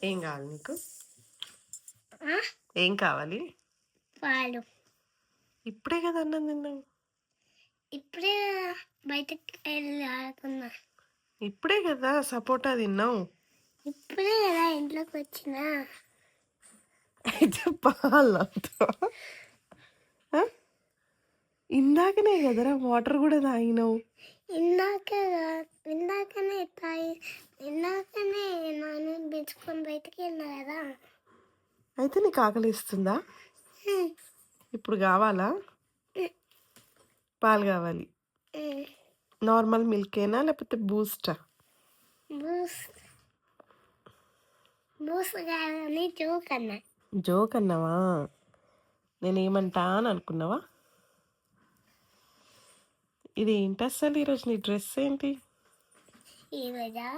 ఏం కావాలి నీకు? ఆ? ఏం కావాలి? పాలు. ఇప్పుడే కదా అన్నం తిన్నావు. ఇప్పుడే బయటకు వెళ్ళి ఆడుకున్నా. ఇప్పుడే కదా సపోటా తిన్నావు. ఇప్పుడే కదా ఇంట్లోకి వచ్చిన. అయితే పాలు తాగుతావా? ఇందాకనే కదరా వాటర్ కూడా తాగినావు. ఇందాకనే నాన్న పెంచుకొని బయటకు వెళ్ళినా కదా. అయితే నీకు ఆకలిస్తుందా? ఇప్పుడు కావాలా? పాలు కావాలి. నార్మల్ మిల్కేనా లేకపోతే బూస్టా? బూస్ట్ కాదని జోక్ అన్నా. జోక్ అన్నావా? నేనేమంటా అని అనుకున్నావా? ఇది ఏంటి అసలు ఈరోజు నీ డ్రెస్ ఏంటి? ఈరోజా